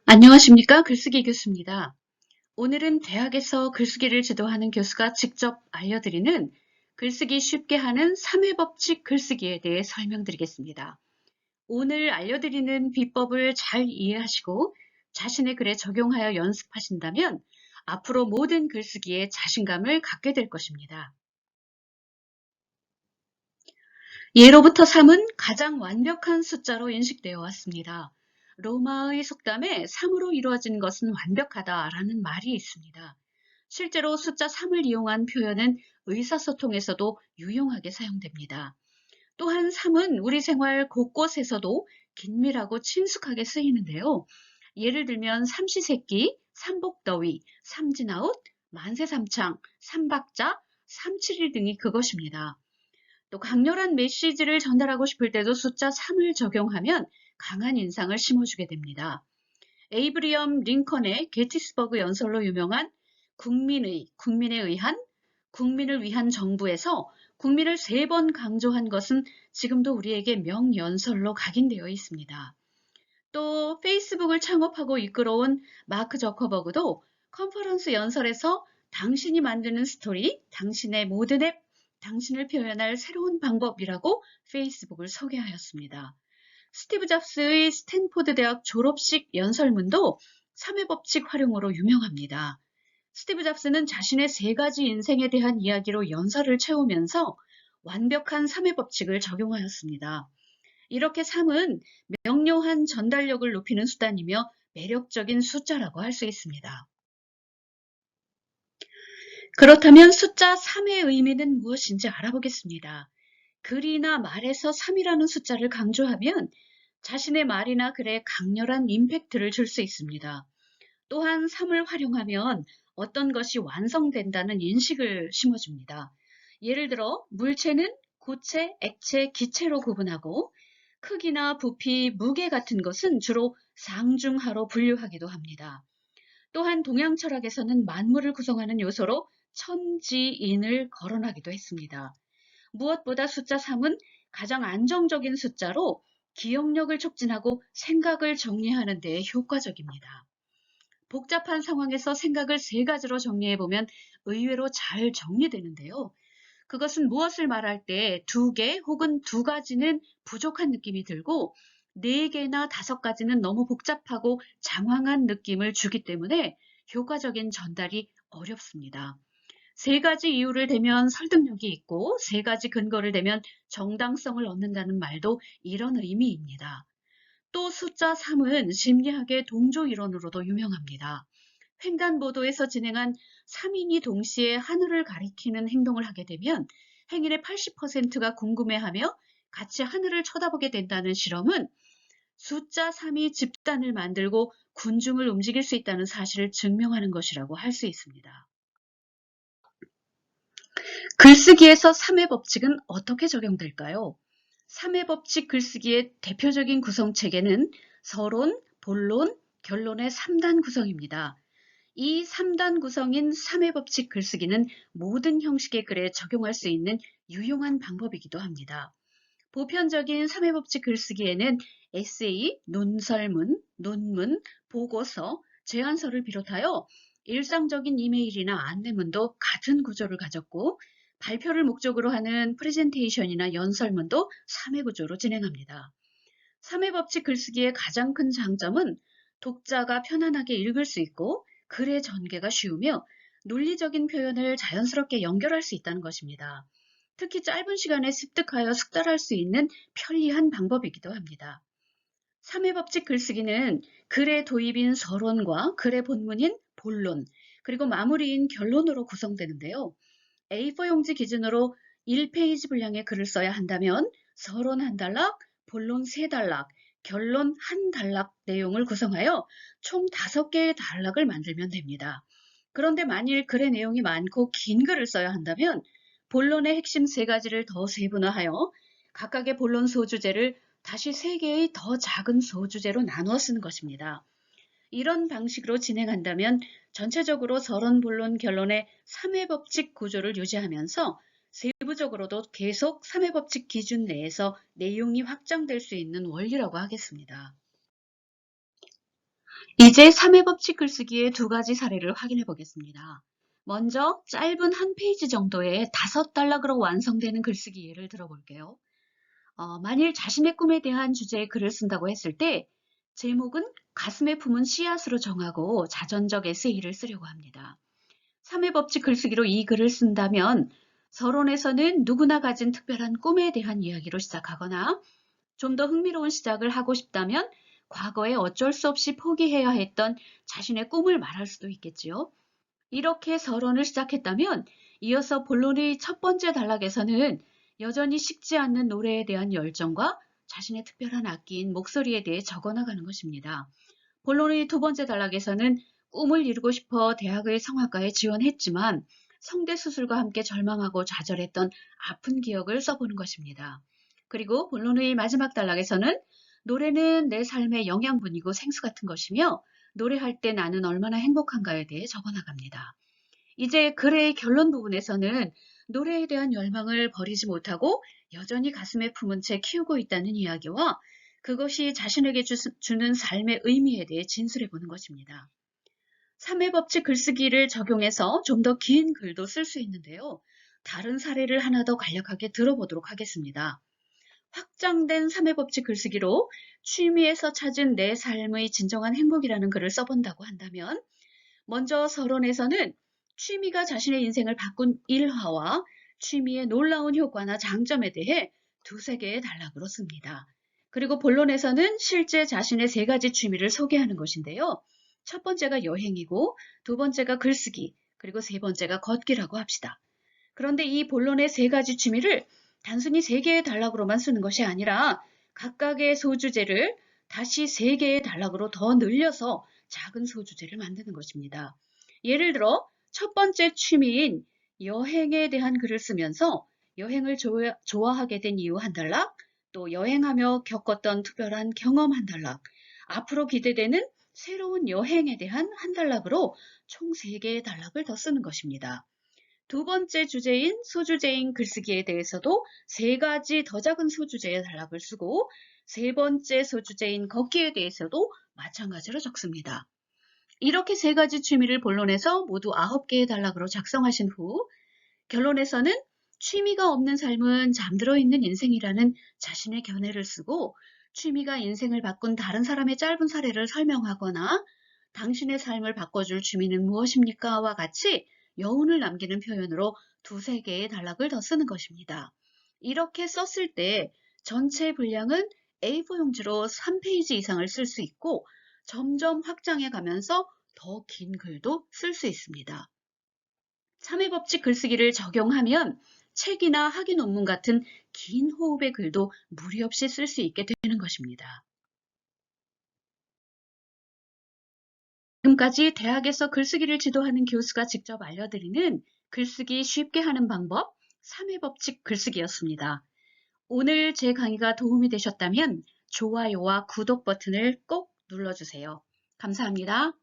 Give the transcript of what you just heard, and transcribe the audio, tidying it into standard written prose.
안녕하십니까? 글쓰기 교수입니다. 오늘은 대학에서 글쓰기를 지도하는 교수가 직접 알려드리는 글쓰기 쉽게 하는 3회 법칙 글쓰기에 대해 설명드리겠습니다. 오늘 알려드리는 비법을 잘 이해하시고 자신의 글에 적용하여 연습하신다면 앞으로 모든 글쓰기에 자신감을 갖게 될 것입니다. 예로부터 3은 가장 완벽한 숫자로 인식되어 왔습니다. 로마의 속담에 3으로 이루어진 것은 완벽하다라는 말이 있습니다. 실제로 숫자 3을 이용한 표현은 의사소통에서도 유용하게 사용됩니다. 또한 3은 우리 생활 곳곳에서도 긴밀하고 친숙하게 쓰이는데요. 예를 들면 삼시세끼, 삼복더위, 삼진아웃, 만세삼창, 삼박자, 삼칠일 등이 그것입니다. 또 강렬한 메시지를 전달하고 싶을 때도 숫자 3을 적용하면 강한 인상을 심어주게 됩니다. 에이브리엄 링컨의 게티스버그 연설로 유명한 국민에 의한, 국민을 위한 정부에서 국민을 3번 강조한 것은 지금도 우리에게 명연설로 각인되어 있습니다. 또 페이스북을 창업하고 이끌어온 마크 저커버그도 컨퍼런스 연설에서 당신이 만드는 스토리, 당신의 모든 앱, 당신을 표현할 새로운 방법이라고 페이스북을 소개하였습니다. 스티브 잡스의 스탠포드 대학 졸업식 연설문도 3회 법칙 활용으로 유명합니다. 스티브 잡스는 자신의 3가지 인생에 대한 이야기로 연설을 채우면서 완벽한 3회 법칙을 적용하였습니다. 이렇게 3은 명료한 전달력을 높이는 수단이며 매력적인 숫자라고 할 수 있습니다. 그렇다면 숫자 3의 의미는 무엇인지 알아보겠습니다. 글이나 말에서 3이라는 숫자를 강조하면 자신의 말이나 글에 강렬한 임팩트를 줄 수 있습니다. 또한 3을 활용하면 어떤 것이 완성된다는 인식을 심어줍니다. 예를 들어 물체는 고체, 액체, 기체로 구분하고 크기나 부피, 무게 같은 것은 주로 상중하로 분류하기도 합니다. 또한 동양 철학에서는 만물을 구성하는 요소로 천지인을 거론하기도 했습니다. 무엇보다 숫자 3은 가장 안정적인 숫자로 기억력을 촉진하고 생각을 정리하는 데 효과적입니다. 복잡한 상황에서 생각을 3가지로 정리해보면 의외로 잘 정리되는데요. 그것은 무엇을 말할 때 2개 혹은 2가지는 부족한 느낌이 들고 4개나 5가지는 너무 복잡하고 장황한 느낌을 주기 때문에 효과적인 전달이 어렵습니다. 3가지 이유를 대면 설득력이 있고 3가지 근거를 대면 정당성을 얻는다는 말도 이런 의미입니다. 또 숫자 3은 심리학의 동조 이론으로도 유명합니다. 횡단보도에서 진행한 3인이 동시에 하늘을 가리키는 행동을 하게 되면 행인의 80%가 궁금해하며 같이 하늘을 쳐다보게 된다는 실험은 숫자 3이 집단을 만들고 군중을 움직일 수 있다는 사실을 증명하는 것이라고 할 수 있습니다. 글쓰기에서 3의 법칙은 어떻게 적용될까요? 3의 법칙 글쓰기의 대표적인 구성체계는 서론, 본론, 결론의 3단 구성입니다. 이 3단 구성인 3회 법칙 글쓰기는 모든 형식의 글에 적용할 수 있는 유용한 방법이기도 합니다. 보편적인 3회 법칙 글쓰기에는 에세이, 논설문, 논문, 보고서, 제안서를 비롯하여 일상적인 이메일이나 안내문도 같은 구조를 가졌고 발표를 목적으로 하는 프레젠테이션이나 연설문도 3회 구조로 진행합니다. 3회 법칙 글쓰기의 가장 큰 장점은 독자가 편안하게 읽을 수 있고 글의 전개가 쉬우며 논리적인 표현을 자연스럽게 연결할 수 있다는 것입니다. 특히 짧은 시간에 습득하여 숙달할 수 있는 편리한 방법이기도 합니다. 3회 법칙 글쓰기는 글의 도입인 서론과 글의 본문인 본론, 그리고 마무리인 결론으로 구성되는데요. A4 용지 기준으로 1페이지 분량의 글을 써야 한다면 서론 1단락, 본론 3단락, 결론 1단락 내용을 구성하여 총 5개의 단락을 만들면 됩니다. 그런데 만일 글의 내용이 많고 긴 글을 써야 한다면 본론의 핵심 3가지를 더 세분화하여 각각의 본론 소주제를 다시 3개의 더 작은 소주제로 나누어 쓰는 것입니다. 이런 방식으로 진행한다면 전체적으로 서론, 본론, 결론의 3회 법칙 구조를 유지하면서 세부적으로도 계속 3회 법칙 기준 내에서 내용이 확장될 수 있는 원리라고 하겠습니다. 이제 3회 법칙 글쓰기의 두 가지 사례를 확인해 보겠습니다. 먼저 짧은 한 페이지 정도의 5단락으로 완성되는 글쓰기 예를 들어볼게요. 만일 자신의 꿈에 대한 주제의 글을 쓴다고 했을 때 제목은 가슴에 품은 씨앗으로 정하고 자전적 에세이를 쓰려고 합니다. 3회 법칙 글쓰기로 이 글을 쓴다면 서론에서는 누구나 가진 특별한 꿈에 대한 이야기로 시작하거나 좀 더 흥미로운 시작을 하고 싶다면 과거에 어쩔 수 없이 포기해야 했던 자신의 꿈을 말할 수도 있겠지요. 이렇게 서론을 시작했다면 이어서 본론의 첫 번째 단락에서는 여전히 식지 않는 노래에 대한 열정과 자신의 특별한 악기인 목소리에 대해 적어나가는 것입니다. 본론의 두 번째 단락에서는 꿈을 이루고 싶어 대학의 성악과에 지원했지만 성대 수술과 함께 절망하고 좌절했던 아픈 기억을 써보는 것입니다. 그리고 본론의 마지막 단락에서는 노래는 내 삶의 영양분이고 생수 같은 것이며 노래할 때 나는 얼마나 행복한가에 대해 적어나갑니다. 이제 글의 결론 부분에서는 노래에 대한 열망을 버리지 못하고 여전히 가슴에 품은 채 키우고 있다는 이야기와 그것이 자신에게 주는 삶의 의미에 대해 진술해 보는 것입니다. 3회 법칙 글쓰기를 적용해서 좀 더 긴 글도 쓸 수 있는데요. 다른 사례를 하나 더 간략하게 들어보도록 하겠습니다. 확장된 3회 법칙 글쓰기로 취미에서 찾은 내 삶의 진정한 행복이라는 글을 써본다고 한다면 먼저 서론에서는 취미가 자신의 인생을 바꾼 일화와 취미의 놀라운 효과나 장점에 대해 두세 개의 단락으로 씁니다. 그리고 본론에서는 실제 자신의 세 가지 취미를 소개하는 것인데요. 첫 번째가 여행이고 두 번째가 글쓰기, 그리고 세 번째가 걷기라고 합시다. 그런데 이 본론의 세 가지 취미를 단순히 세 개의 단락으로만 쓰는 것이 아니라 각각의 소주제를 다시 세 개의 단락으로 더 늘려서 작은 소주제를 만드는 것입니다. 예를 들어 첫 번째 취미인 여행에 대한 글을 쓰면서 여행을 좋아하게 된 이유 한 단락, 또 여행하며 겪었던 특별한 경험 한 단락, 앞으로 기대되는 새로운 여행에 대한 한 단락으로 총 3개의 단락을 더 쓰는 것입니다. 두 번째 주제인 소주제인 글쓰기에 대해서도 3가지 더 작은 소주제의 단락을 쓰고 세 번째 소주제인 걷기에 대해서도 마찬가지로 적습니다. 이렇게 3가지 취미를 본론에서 모두 9개의 단락으로 작성하신 후 결론에서는 취미가 없는 삶은 잠들어 있는 인생이라는 자신의 견해를 쓰고 취미가 인생을 바꾼 다른 사람의 짧은 사례를 설명하거나 당신의 삶을 바꿔줄 취미는 무엇입니까? 와 같이 여운을 남기는 표현으로 두세 개의 단락을 더 쓰는 것입니다. 이렇게 썼을 때 전체 분량은 A4 용지로 3페이지 이상을 쓸 수 있고 점점 확장해 가면서 더 긴 글도 쓸 수 있습니다. 3회 법칙 글쓰기를 적용하면 책이나 학위 논문 같은 긴 호흡의 글도 무리 없이 쓸 수 있게 되는 것입니다. 지금까지 대학에서 글쓰기를 지도하는 교수가 직접 알려드리는 글쓰기 쉽게 하는 방법 3회 법칙 글쓰기였습니다. 오늘 제 강의가 도움이 되셨다면 좋아요와 구독 버튼을 꼭 눌러주세요. 감사합니다.